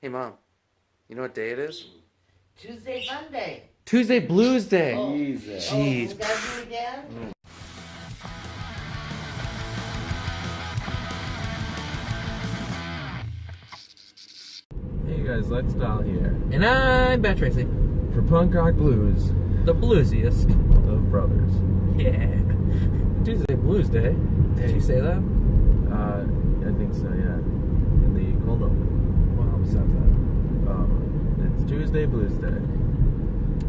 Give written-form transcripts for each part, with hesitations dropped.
Hey, Mom, you know what day it is? Tuesday, Monday. Tuesday BlusDay. Oh. Jesus. Oh, Jeez. you guys do it again? Hey guys, Let's Doll here. And I'm Bat Tracy. For Punk Rock Blues The bluesiest. of Brothers. Yeah. Tuesday BlusDay. Did you say that? I think so, yeah. In the cold open. Well, besides that. It's Tuesday BlusDay.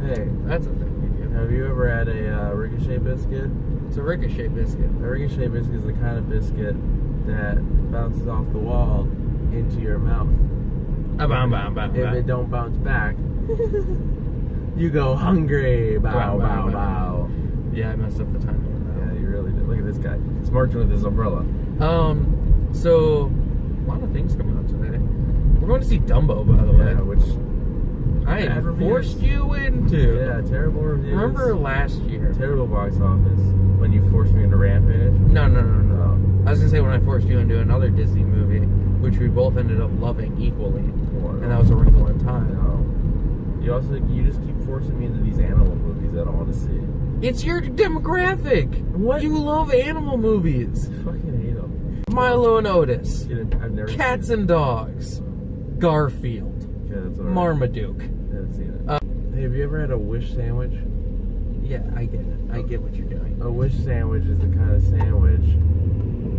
Hey, That's a thing you do. have you ever had a Ricochet biscuit? It's a ricochet biscuit. A Ricochet biscuit is the kind of biscuit that bounces off the wall into your mouth. If it don't bounce back, you go hungry. Bow, bow, bow. Yeah, I messed up the timing. Yeah, you really did. Look at this guy. He's marching with his umbrella. So a lot of things coming out today. We're going to see Dumbo, by the way. Yeah, which I bad reviews. forced you into. Yeah, terrible reviews. Remember last year? Terrible box office when you forced me into Rampage. No. Oh. I was gonna say when I forced you into another Disney movie, which we both ended up loving equally, and that was A Wrinkle in Time. No. You just keep forcing me into these animal movies that I want to see. It's your demographic. What? You love animal movies. I fucking hate them. Milo and Otis, I've never Cats seen and Dogs, Garfield, it. Okay, that's all right. Marmaduke. I haven't seen it. Hey, have you ever had a wish sandwich? Yeah, I get it. I get what you're doing. A wish sandwich is the kind of sandwich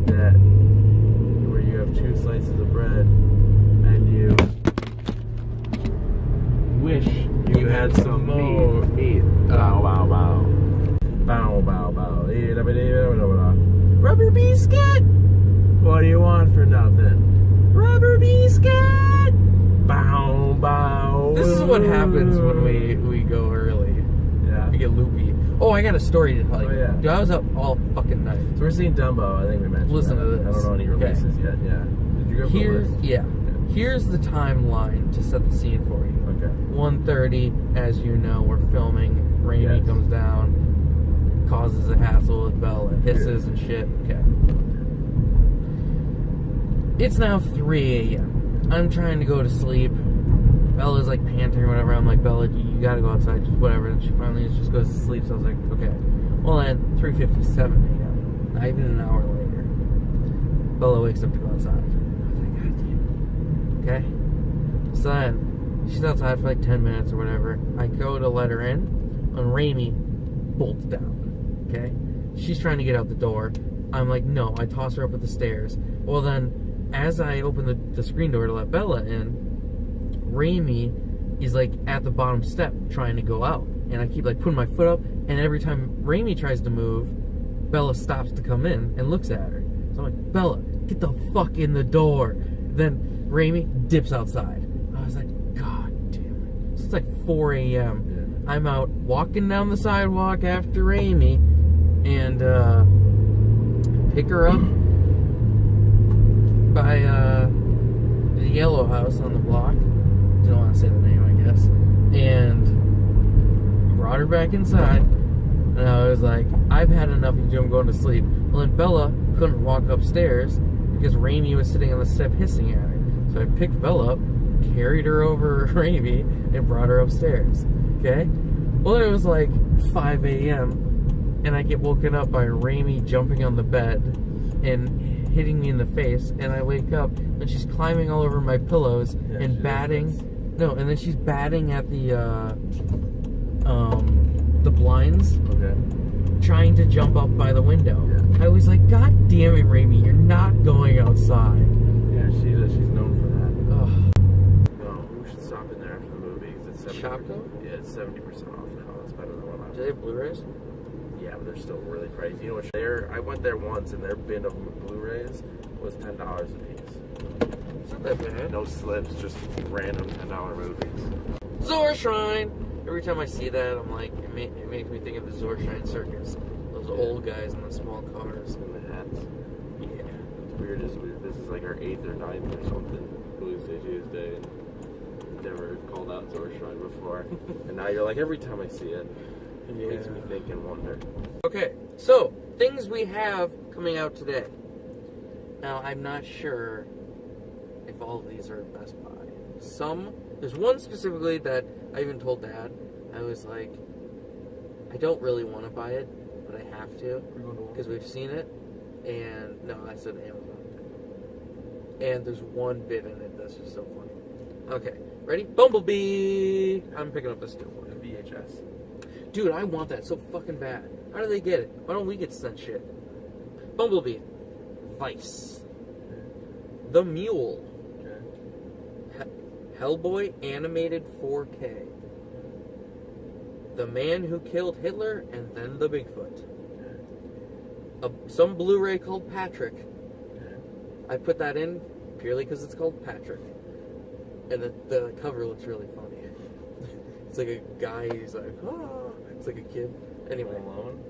that where you have two slices of bread and you wish you had some more meat. Bow, bow, bow. Bow, bow, bow. Rubber biscuit? What do you want for nothing? Rubber biscuit? Bow, bow. This is what happens when we go early. Yeah. We get loopy. Oh, I got a story to tell you. Oh, yeah. Dude, I was up all fucking night. So we're seeing Dumbo. I think we mentioned. Listen that. to this. I don't know any releases yet. Yeah. Did you go for Here, the list? yeah. Here's the timeline to set the scene for you. Okay. 1:30, as you know, we're filming. Raimi Yes. comes down, causes a hassle with Bella, hisses and shit. Okay. It's now 3 a.m. I'm trying to go to sleep. Bella's like panting or whatever. I'm like, Bella, you gotta go outside, just whatever. And she finally just goes to sleep. So I was like, okay. Well, then 3:57 a.m. Not even an hour later, Bella wakes up to go outside. I was like, God damn it. Okay. So then she's outside for like 10 minutes or whatever. I go to let her in, and Raimi bolts down. Okay. She's trying to get out the door. I'm like, no. I toss her up at the stairs. Well, then as I open the screen door to let Bella in, Raimi is like at the bottom step trying to go out, and I keep like putting my foot up, and every time Raimi tries to move, Bella stops to come in and looks at her. So I'm like, Bella, get the fuck in the door. Then Raimi dips outside. I was like, God damn it. So it's like 4 a.m. Yeah. I'm out walking down the sidewalk after Raimi and pick her up by the yellow house on the block. Don't want to say the name, I guess. And brought her back inside. And I was like, I've had enough of you. I'm going to sleep. Well, then Bella couldn't walk upstairs because Raimi was sitting on the step hissing at her. So I picked Bella up, carried her over Raimi, and brought her upstairs. Okay? Well, it was like 5 a.m. and I get woken up by Raimi jumping on the bed and hitting me in the face, and I wake up and she's climbing all over my pillows and batting. No, and then she's batting at the blinds. Okay. Trying to jump up by the window. Yeah. I was like, God damn it, Raimi, you're not going outside. Yeah, she's known for that. Ugh. No, we should stop in there after the movie. It's 70%. Shopko? Yeah, it's 70% off now. It's better than what I Do they have Blu-rays? Yeah, but they're still really pricey. You know what? I went there once, and their bin of Blu-rays was $10 a piece. It's not that bad. No slips, just random $10 movies. Zor Shrine! Every time I see that, I'm like, it makes me think of the Zor Shrine Circus. Those old guys in the small cars. And the hats. Yeah. It's weird. This is like our 8th or 9th or something. BlusDay Tuesday, and never called out Zor Shrine before. And now you're like, every time I see it, it makes me think and wonder. Okay, so, things we have coming out today. Now, I'm not sure if all of these are at Best Buy. There's one specifically that I even told Dad. I was like, I don't really want to buy it, but I have to because we've seen it. And no, I said Amazon. And there's one bit in it that's just so funny. Okay, ready? Bumblebee! I'm picking up the steel one. VHS. Dude, I want that so fucking bad. How do they get it? Why don't we get sent shit? Bumblebee. Vice. The Mule. Okay. Hellboy animated 4K. The Man Who Killed Hitler and Then the Bigfoot. Some Blu-ray called Patrick. I put that in purely because it's called Patrick. And the cover looks really funny. It's like a guy, he's like, oh, it's like a kid. Anyway. Alone?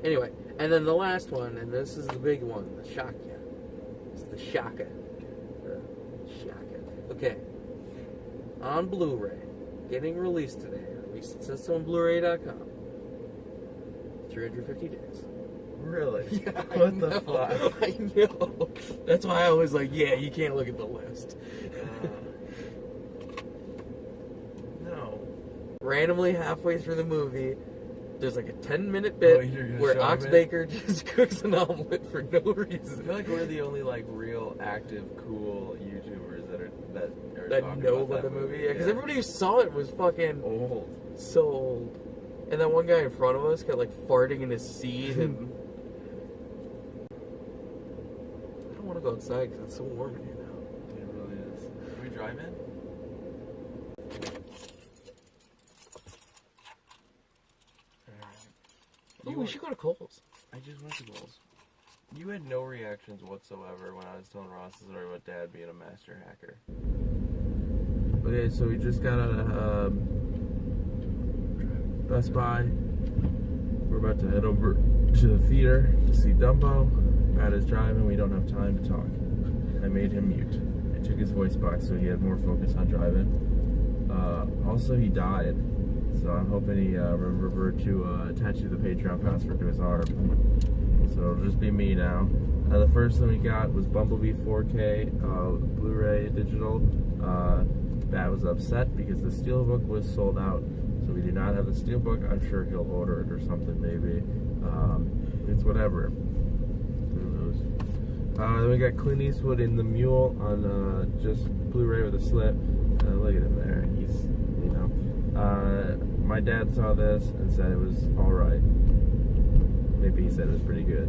Anyway, and then the last one, and this is the big one, the Shaka. It's the Shaka. The Shaka. Okay. On Blu-ray, getting released today. It says on Blu-ray.com. 350 days. Really? Yeah, What the fuck? I know. That's why I was like, yeah, you can't look at the list. No. Randomly halfway through the movie, there's like a 10-minute bit where Ox Baker just cooks an omelet for no I reason. feel like we're the only like real active cool YouTubers that That know about the movie. Yeah, because everybody who saw it was fucking old. so old. And that one guy in front of us kept like farting in his seat and... I don't want to go outside because it's so warm in here now. It really is. Can we drive in? Oh, we should go to Kohl's. I just went to Kohl's. You had no reactions whatsoever when I was telling Ross the story about Dad being a master hacker. Okay, so we just got out of Best Buy. We're about to head over to the theater to see Dumbo. Matt is driving. We don't have time to talk. I made him mute. I took his voice box so he had more focus on driving. Also, he died. So I'm hoping he remembered to attach the Patreon password to his arm. So it'll just be me now. The first thing we got was BumbleBee 4K Blu-ray digital. Matt was upset because the Steelbook was sold out. So we do not have the Steelbook. I'm sure he'll order it or something maybe. It's whatever. Who knows? Then we got Clint Eastwood in The Mule on just Blu-ray with a slip. Look at him there. He's, you know. My dad saw this and said it was alright. Maybe he said it was pretty good.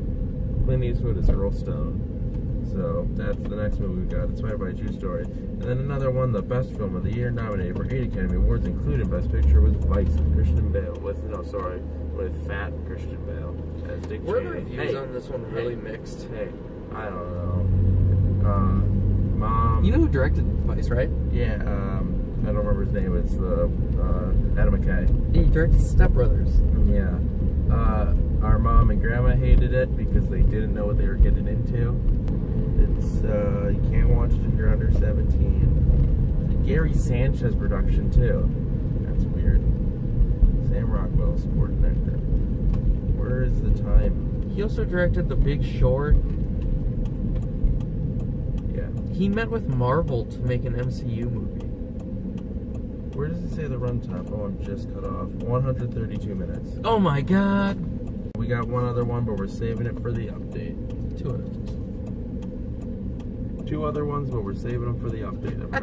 Clint Eastwood is Earl Stone. So that's the next movie we got. Inspired by a true story. And then another one, the best film of the year, nominated for 8 Academy Awards, including Best Picture, was Vice with Christian Bale. With fat Christian Bale as Dick Cheney. Were the reviews on this one really mixed? Hey, I don't know. Mom. You know who directed Vice, right? Yeah, I don't remember his name. It's Adam McKay. He directed Step Brothers. Yeah. Our mom and grandma hated it because they didn't know what they were getting into. It's you can't watch it if you're under 17. Gary Sanchez production too. That's weird. Sam Rockwell, supporting actor. Where is the time? He also directed The Big Short. Yeah. He met with Marvel to make an MCU movie. Where does it say the runtime? Oh, I'm just cut off. 132 minutes. Oh my god! We got one other one, but we're saving it for the update. 2 others. 2 other ones, but we're saving them for the update. I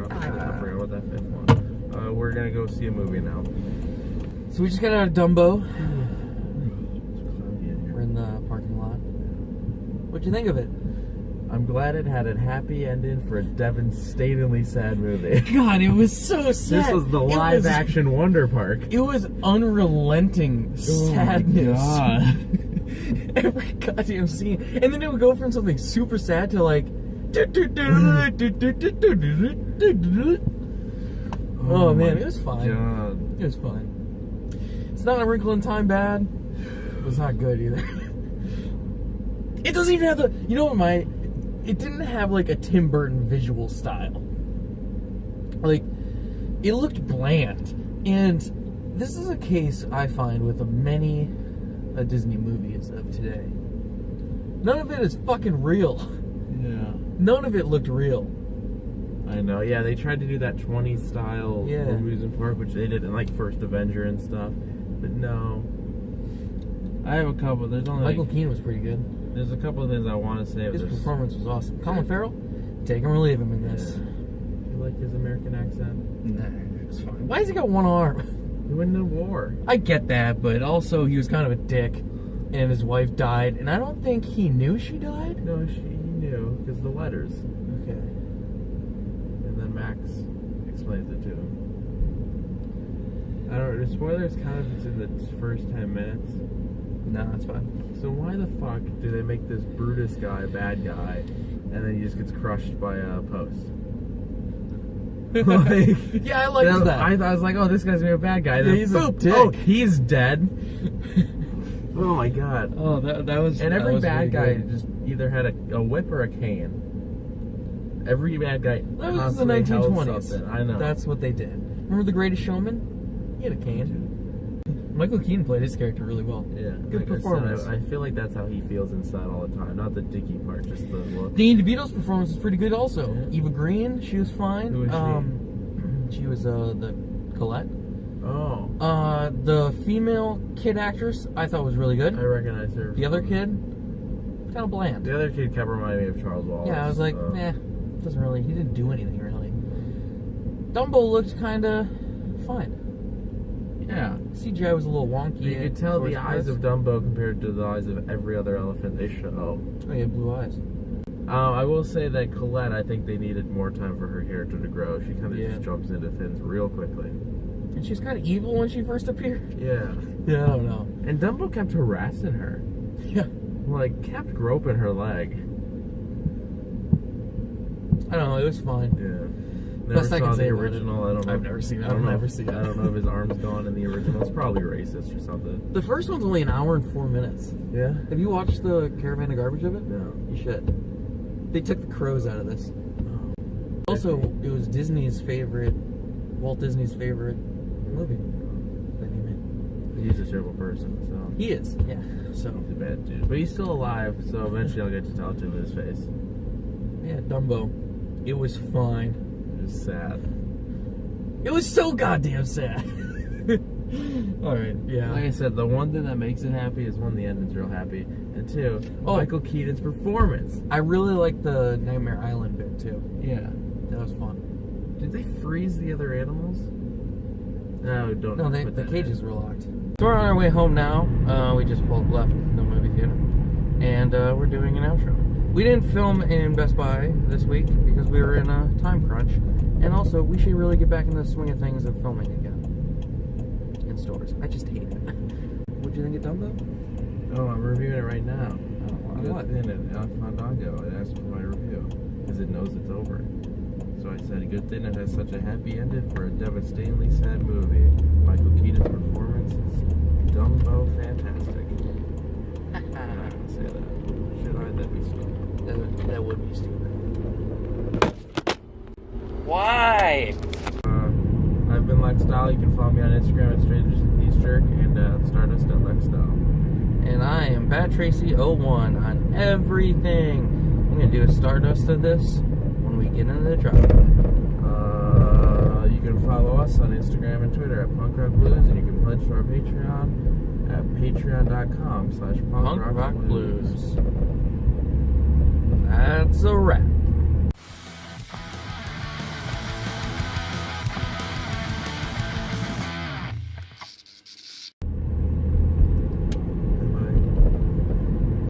forgot about that 5th one. We're gonna go see a movie now. So we just got out of Dumbo. We're in the parking lot. What'd you think of it? I'm glad it had a happy ending for a devastatingly sad movie. God, it was so sad. This was the live-action Wonder Park. It was unrelenting sadness. Oh my God. Every goddamn scene. And then it would go from something super sad to like... Oh man, it was fine. God. It was fine. It's not A Wrinkle in Time bad. It was not good either. It doesn't even have the... You know what it didn't have like a Tim Burton visual style. Like, it looked bland. And this is a case I find with many Disney movies of today. None of it is fucking real. Yeah. None of it looked real. I know. Yeah, they tried to do that 20s style amusement park, which they did in like First Avenger and stuff. But no. I have a couple. There's only Michael Keane was pretty good. There's a couple of things I want to say. His performance was awesome. Colin Farrell, take him or leave him in this. You like his American accent? Nah, it's fine. Why has he got one arm? He went into war. I get that, but also he was kind of a dick, and his wife died, and I don't think he knew she died. No, he knew because the letters. Okay. And then Max explains it to him. I don't know. The spoilers kind of in the first 10 minutes. No, that's fine. So why the fuck do they make this Brutus guy a bad guy, and then he just gets crushed by a post? Like, yeah, I liked that. I was like, oh, this guy's gonna be a bad guy. Yeah, he's a dick. Oh, he's dead. Oh my god. Oh, that was. And every bad guy good. just either had a whip or a cane. Every bad guy. That was the 1920s. I know. That's what they did. Remember The Greatest Showman? He had a cane. Michael Keane played his character really well. Yeah, good performance. I feel like that's how he feels inside all the time. Not the dicky part, just the look. Danny DeVito's performance was pretty good also. Yeah. Eva Green, she was fine. Who was she? She was the Colette. Oh. The female kid actress I thought was really good. I recognize her. The other kid, kind of bland. The other kid kept reminding me of Charles Wallace. Yeah, I was like, doesn't really. He didn't do anything really. Dumbo looked kind of fine. Yeah. CGI was a little wonky. You could tell the eyes of Dumbo compared to the eyes of every other elephant they show. Oh, he had blue eyes. I will say that Colette, I think they needed more time for her character to grow. She kind of just jumps into things real quickly. And she's kind of evil when she first appeared. Yeah. Yeah, I don't know. And Dumbo kept harassing her. Yeah. Like, kept groping her leg. I don't know, it was fine. Yeah. Best I can say the original. I don't know. I've never seen it. I've never seen it. I don't know if his arm's gone in the original. It's probably racist or something. The first one's only an hour and 4 minutes. Yeah. Have you watched the Caravan of Garbage of it? No. You should. They took the crows out of this. Oh. Also, it was Walt Disney's favorite movie that he made. He's a terrible person, so. He is, yeah. So. He's a bad dude. But he's still alive, so eventually I'll get to talk to him in his face. Yeah, Dumbo. It was fine. Sad. It was so goddamn sad. Alright, yeah. Like I said, the one thing that makes it happy is one, the ending's real happy. And two, Michael Keaton's performance. I really like the Nightmare Island bit too. Yeah. That was fun. Did they freeze the other animals? No, don't. No, the cages were locked. So we're on our way home now. We just left the movie theater. And we're doing an outro. We didn't film in Best Buy this week because we were in a time crunch. And also, we should really get back into the swing of things of filming again. In stores. I just hate it. What'd you think of Dumbo? Oh, I'm reviewing it right now. What? In it, Fandango. It asked for my review. Because it knows it's over. So I said, good thing it has such a happy ending for a devastatingly sad movie. Michael Keaton's performance is Dumbo fantastic. I'm not going to say that. Should I? That'd be stupid. That would be stupid. Why? I've been Lexstyle. You can follow me on Instagram at StrangersTheSjerk and Stardust at Lexstyle. And I am BatTracy01 on everything. I'm going to do a Stardust of this when we get into the drop. You can follow us on Instagram and Twitter at Punk Rock Blues, and you can pledge to our Patreon at patreon.com/punkrockblues. That's a wrap.